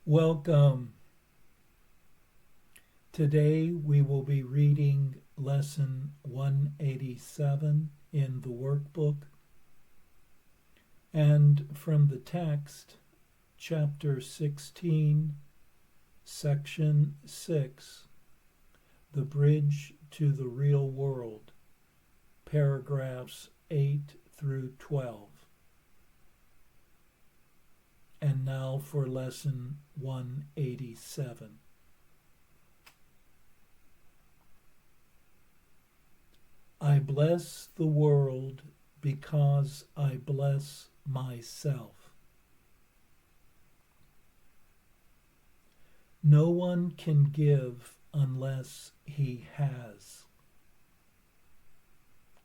Welcome. Today we will be reading Lesson 187 in the workbook, and from the text, Chapter 16, Section 6, The Bridge to the Real World, paragraphs 8 through 12. And now for Lesson 187. I bless the world because I bless myself. No one can give unless he has.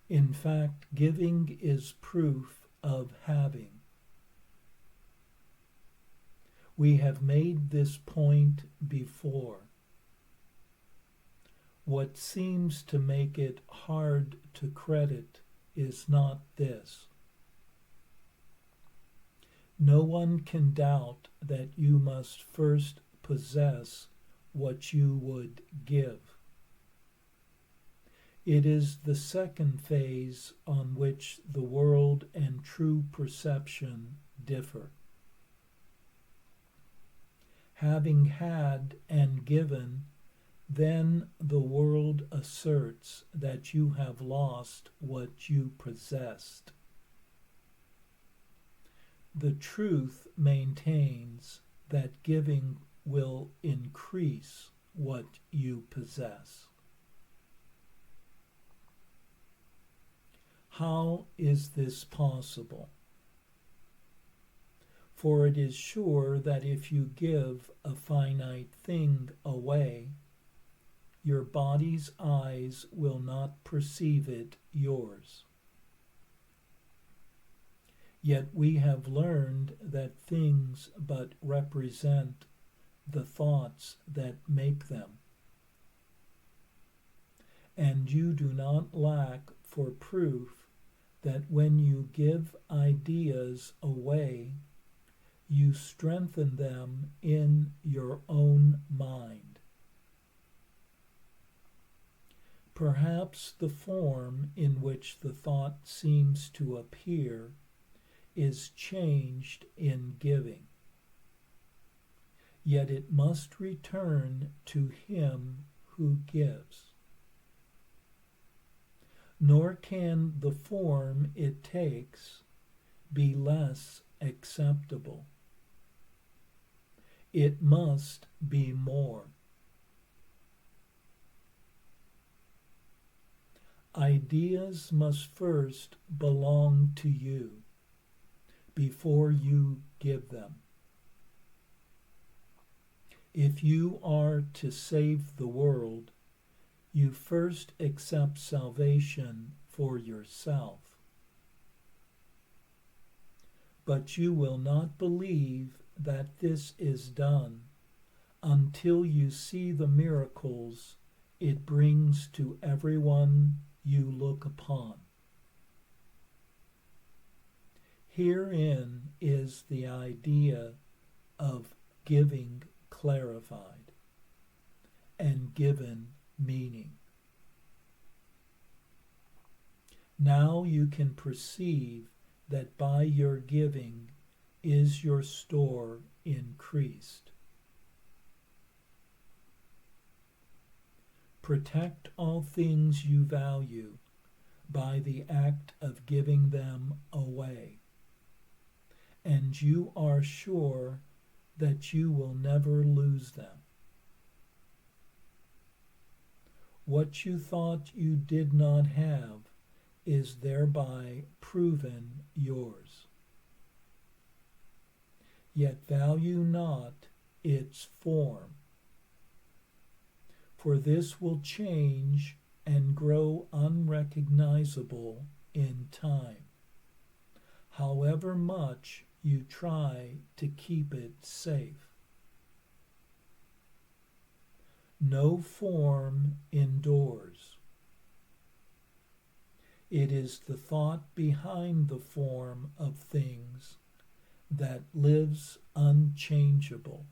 In fact, giving is proof of having. We have made this point before. What seems to make it hard to credit is not this. No one can doubt that you must first possess what you would give. It is the second phase on which the world and true perception differ. Having had and given, then the world asserts that you have lost what you possessed. The truth maintains that giving will increase what you possess. How is this possible? For it is sure that if you give a finite thing away, your body's eyes will not perceive it yours. Yet we have learned that things but represent the thoughts that make them. And you do not lack for proof that when you give ideas away, you strengthen them in your own mind. Perhaps the form in which the thought seems to appear is changed in giving. Yet it must return to him who gives. Nor can the form it takes be less acceptable. It must be more. Ideas must first belong to you before you give them. If you are to save the world, you first accept salvation for yourself. But you will not believe that this is done until you see the miracles it brings to everyone you look upon. Herein is the idea of giving clarified and given meaning. Now you can perceive that by your giving is your store increased. Protect all things you value by the act of giving them away, and you are sure that you will never lose them. What you thought you did not have is thereby proven yours. Yet value not its form, for this will change and grow unrecognizable in time, however much you try to keep it safe. No form endures. It is the thought behind the form of things that lives unchangeable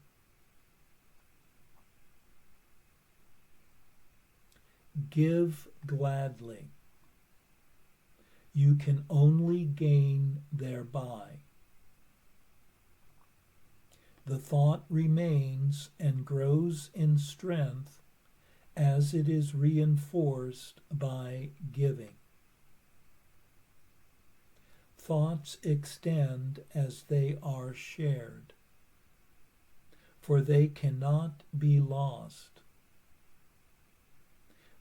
give gladly. You can only gain thereby. The thought remains and grows in strength as it is reinforced by giving. Thoughts extend as they are shared, for they cannot be lost.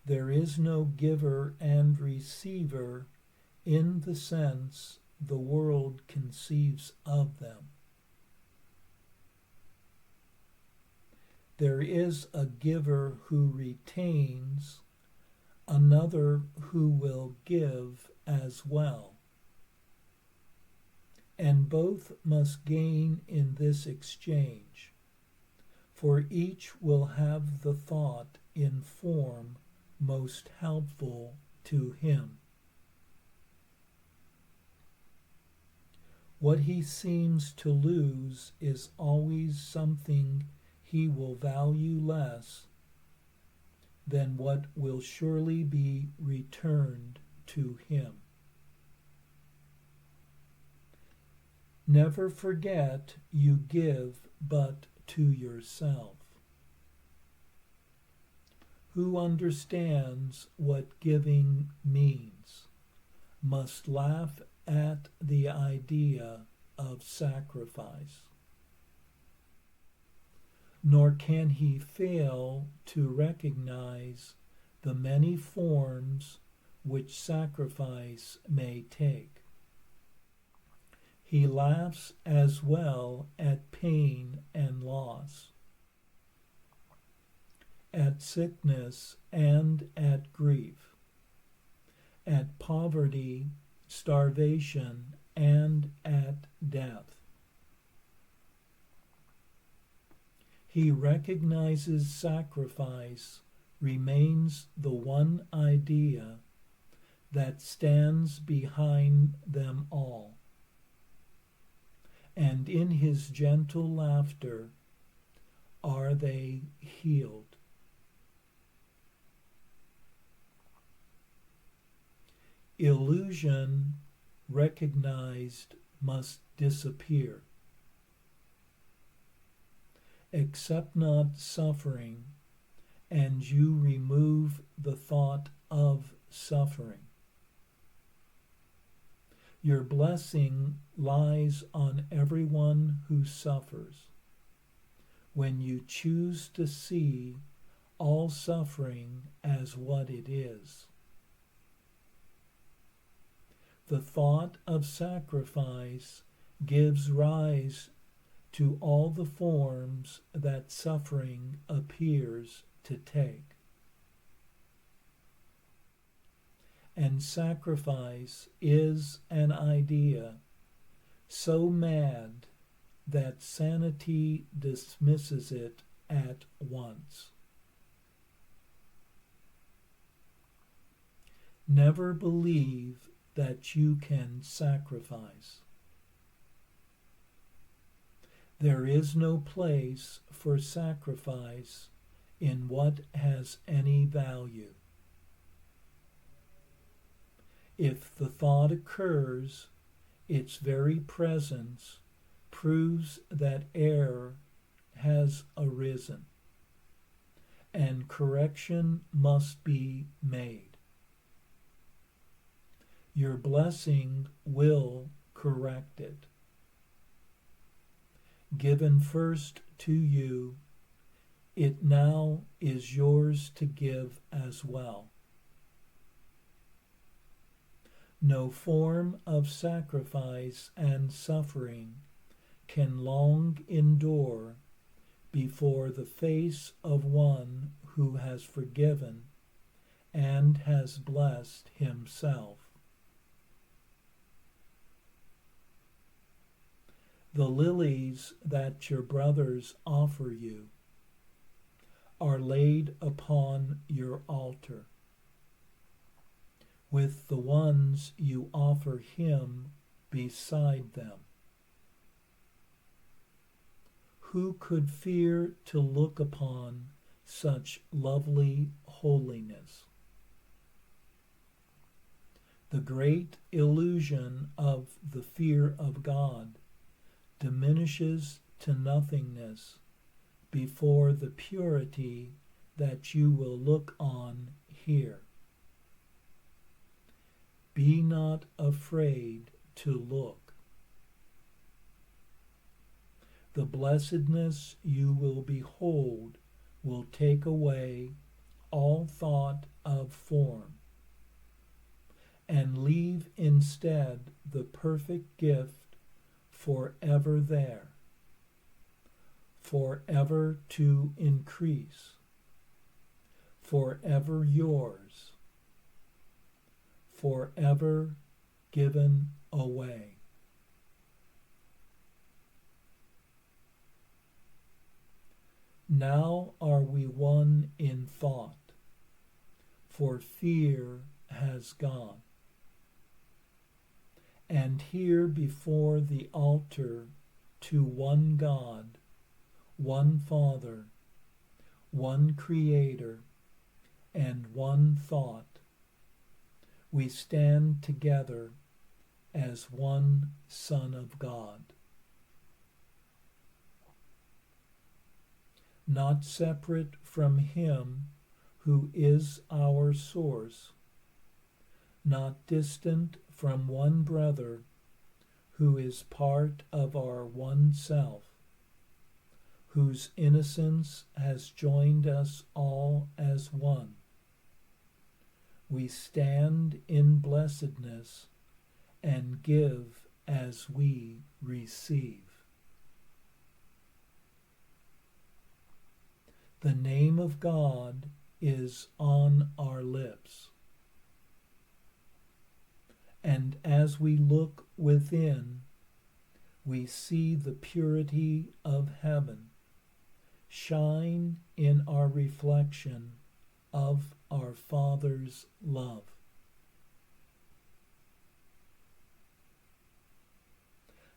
There is no giver and receiver in the sense the world conceives of them. There is a giver who retains, another who will give as well. And both must gain in this exchange, for each will have the thought in form most helpful to him. What he seems to lose is always something he will value less than what will surely be returned to him. Never forget you give but to yourself. Who understands what giving means must laugh at the idea of sacrifice. Nor can he fail to recognize the many forms which sacrifice may take. He laughs as well at pain and loss, at sickness and at grief, at poverty, starvation, and at death. He recognizes sacrifice remains the one idea that stands behind them all. And in his gentle laughter are they healed. Illusion recognized must disappear. Accept not suffering, and you remove the thought of suffering. Your blessing lies on everyone who suffers, when you choose to see all suffering as what it is. The thought of sacrifice gives rise to all the forms that suffering appears to take. And sacrifice is an idea so mad that sanity dismisses it at once. Never believe that you can sacrifice. There is no place for sacrifice in what has any value. If the thought occurs, its very presence proves that error has arisen, and correction must be made. Your blessing will correct it. Given first to you, it now is yours to give as well. No form of sacrifice and suffering can long endure before the face of one who has forgiven and has blessed himself. The lilies that your brothers offer you are laid upon your altar, with the ones you offer him beside them. Who could fear to look upon such lovely holiness? The great illusion of the fear of God diminishes to nothingness before the purity that you will look on here. Be not afraid to look. The blessedness you will behold will take away all thought of form, and leave instead the perfect gift forever there, forever to increase, forever yours, forever given away. Now are we one in thought, for fear has gone. And here before the altar to one God, one Father, one Creator, and one thought, we stand together as one Son of God. Not separate from Him who is our source, not distant from one brother who is part of our one self, whose innocence has joined us all as one. We stand in blessedness and give as we receive. The name of God is on our lips. And as we look within, we see the purity of heaven shine in our reflection of our Father's love.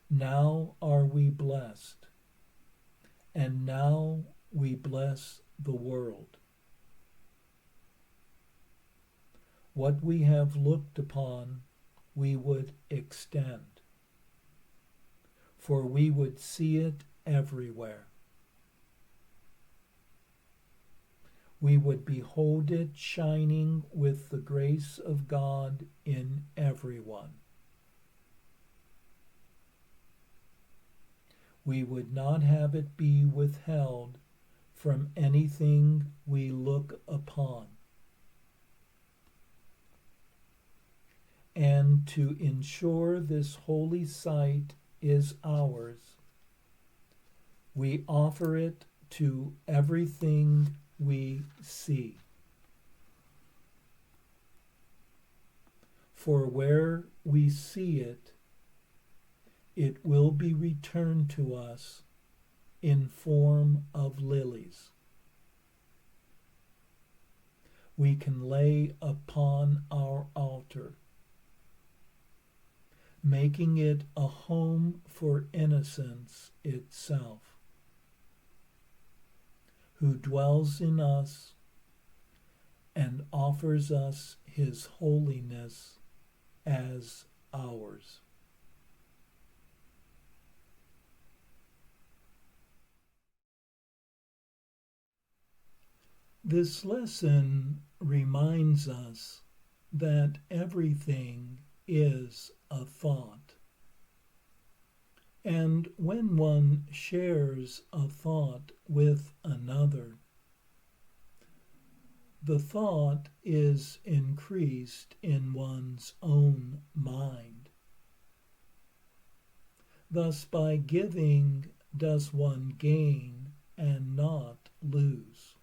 Now are we blessed, and now we bless the world. What we have looked upon, we would extend, for we would see it everywhere. We would behold it shining with the grace of God in everyone. We would not have it be withheld from anything we look upon. And to ensure this holy sight is ours, we offer it to everything we see. For where we see it, it will be returned to us in form of lilies. We can lay upon our altar, making it a home for innocence itself, who dwells in us and offers us his holiness as ours. This lesson reminds us that everything is a thought. And when one shares a thought with another, the thought is increased in one's own mind. Thus, by giving does one gain and not lose.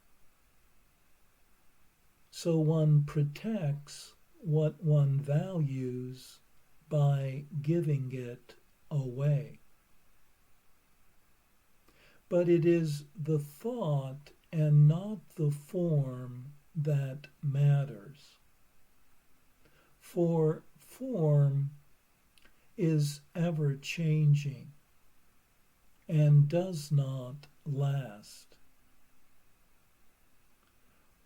So one protects what one values by giving it away. But it is the thought and not the form that matters. For form is ever changing and does not last.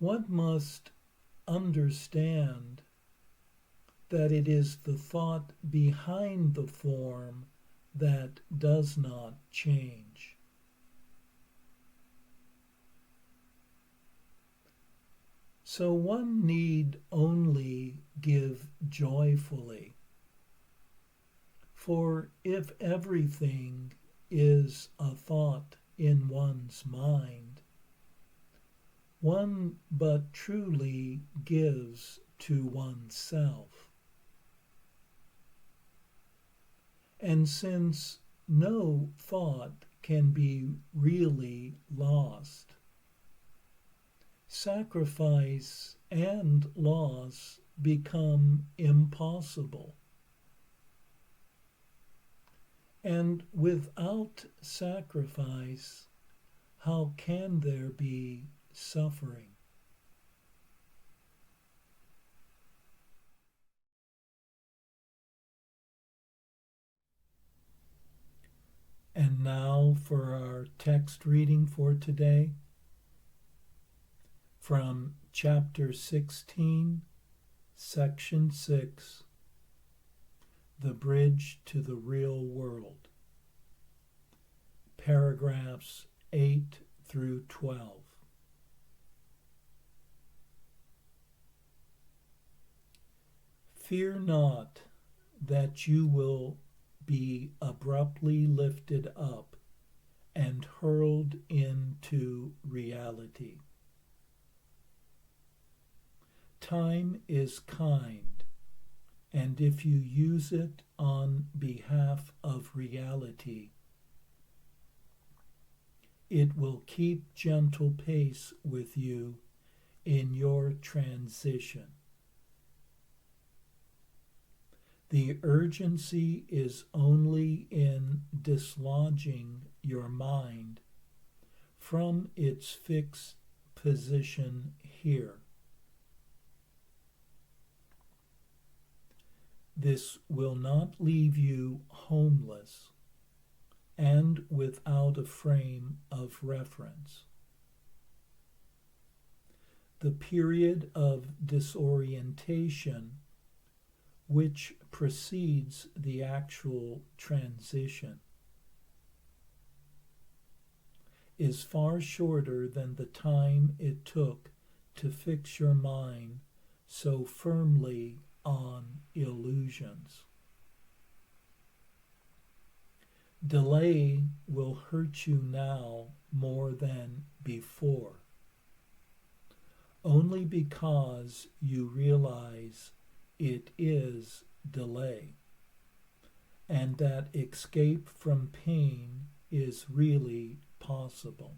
One must understand that it is the thought behind the form that does not change. So one need only give joyfully. For if everything is a thought in one's mind, one but truly gives to oneself. And since no thought can be really lost, sacrifice and loss become impossible. And without sacrifice, how can there be suffering? And now for our text reading for today from chapter 16, section 6, The Bridge to the Real World, paragraphs 8 through 12. Fear not that you will be abruptly lifted up and hurled into reality. Time is kind, and if you use it on behalf of reality, it will keep gentle pace with you in your transition. The urgency is only in dislodging your mind from its fixed position here. This will not leave you homeless and without a frame of reference. The period of disorientation which precedes the actual transition is far shorter than the time it took to fix your mind so firmly on illusions. Delay will hurt you now more than before, only because you realize it is delay, and that escape from pain is really possible.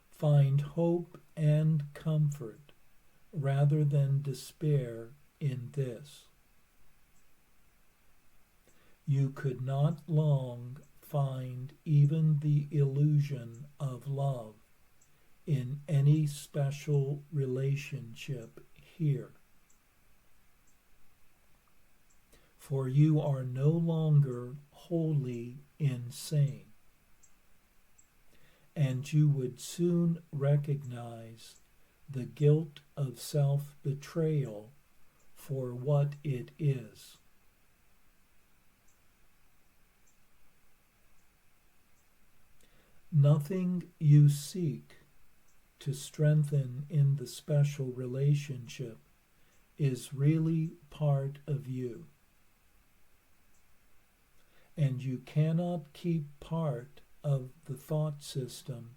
Find hope and comfort rather than despair in this. You could not long find even the illusion of love in any special relationship here. For you are no longer wholly insane, and you would soon recognize the guilt of self-betrayal for what it is. Nothing you seek to strengthen in the special relationship is really part of you. And you cannot keep part of the thought system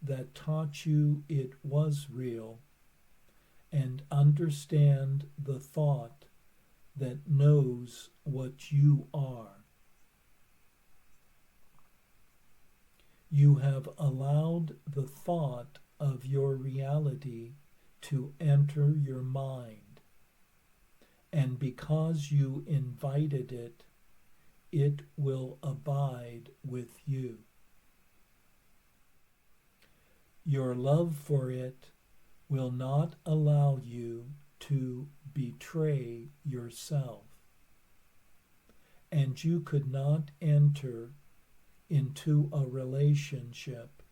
that taught you it was real and understand the thought that knows what you are. You have allowed the thought of your reality to enter your mind, and because you invited it, it will abide with you. Your love for it will not allow you to betray yourself, and you could not enter into a relationship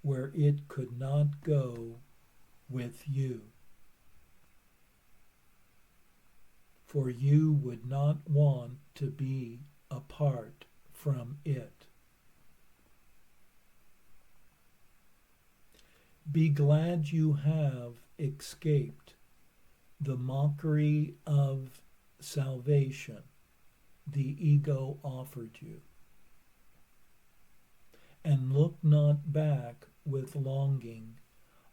where it could not go with you. for you would not want to be apart from it. Be glad you have escaped the mockery of salvation the ego offered you, and look not back with longing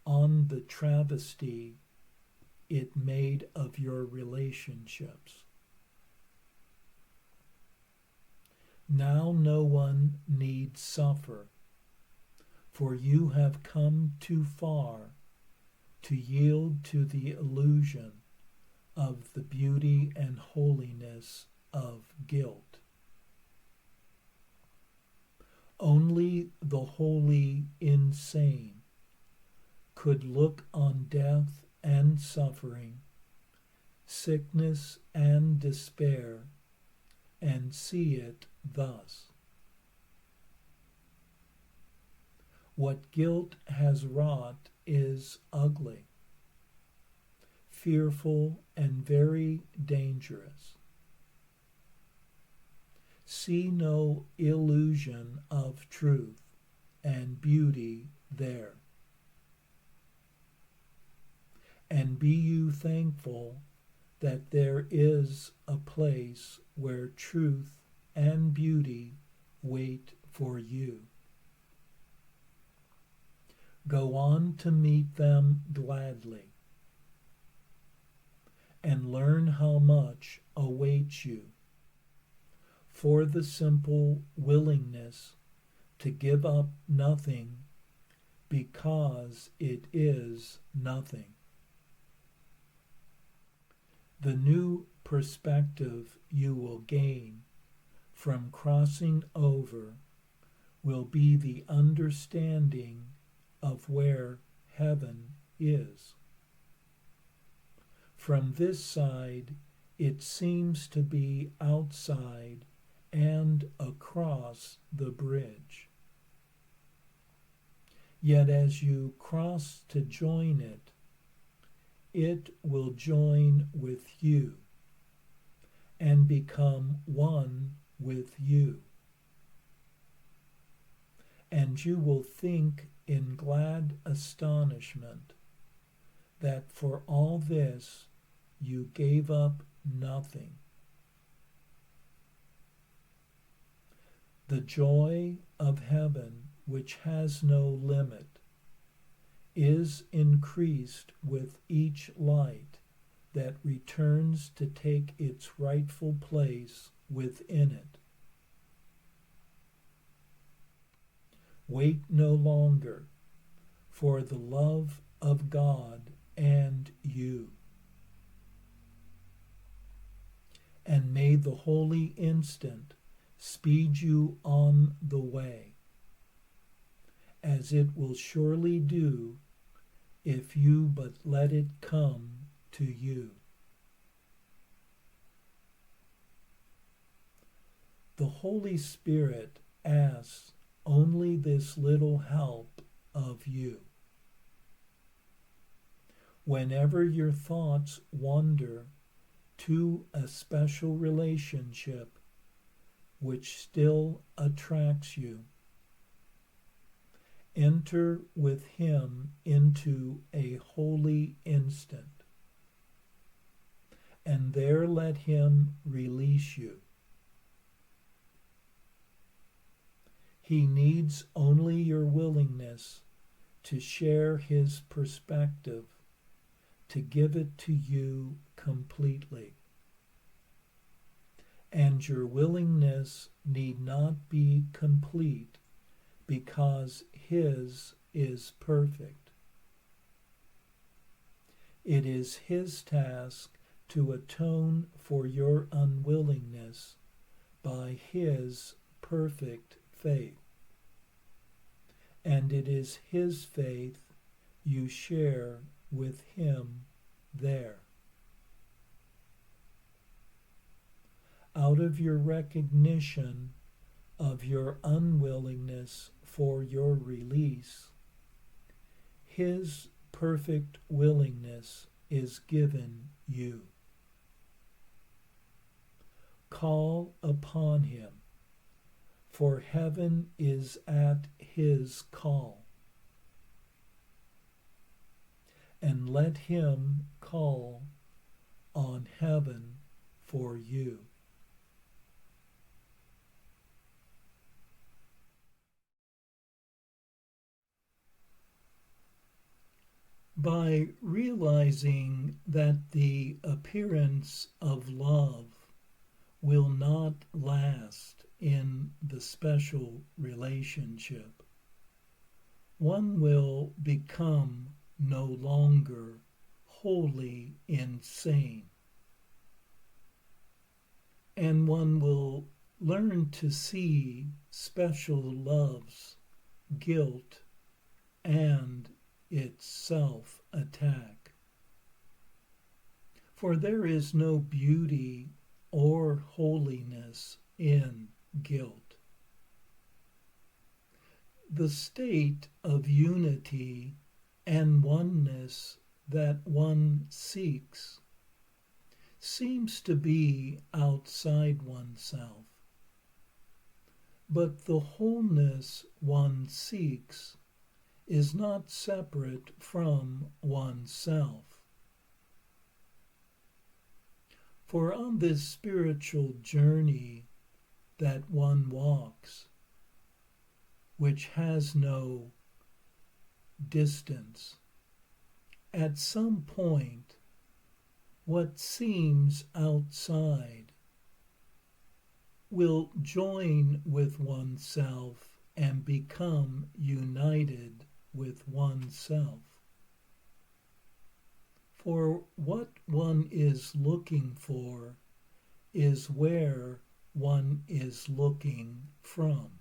on the travesty it made of your relationships. Now no one need suffer, for you have come too far to yield to the illusion of the beauty and holiness of guilt. Only the wholly insane could look on death and suffering, sickness and despair, and see it thus. What guilt has wrought is ugly, fearful, and very dangerous. See no illusion of truth and beauty there. And be you thankful that there is a place where truth and beauty wait for you. Go on to meet them gladly, and learn how much awaits you for the simple willingness to give up nothing because it is nothing. The new perspective you will gain from crossing over will be the understanding of where heaven is. From this side, it seems to be outside and across the bridge. Yet as you cross to join it, it will join with you and become one with you. And you will think in glad astonishment that for all this you gave up nothing. The joy of heaven, which has no limit, is increased with each light that returns to take its rightful place within it. Wait no longer for the love of God and you. And may the holy instant speed you on the way, as it will surely do if you but let it come to you. The Holy Spirit asks only this little help of you. Whenever your thoughts wander to a special relationship which still attracts you, enter with him into a holy instant, and there let him release you. He needs only your willingness to share his perspective, to give it to you completely. And your willingness need not be complete, because his is perfect. It is his task to atone for your unwillingness by his perfect faith. And it is his faith you share with him there. Out of your recognition of your unwillingness for your release, his perfect willingness is given you. call upon him, for heaven is at his call, and let him call on heaven for you. By realizing that the appearance of love will not last in the special relationship, one will become no longer wholly insane, and one will learn to see special love's guilt and its self-attack. For there is no beauty or holiness in guilt. The state of unity and oneness that one seeks seems to be outside oneself, but the wholeness one seeks is not separate from oneself. For on this spiritual journey that one walks, which has no distance, at some point, what seems outside will join with oneself and become united with oneself. For what one is looking for is where one is looking from.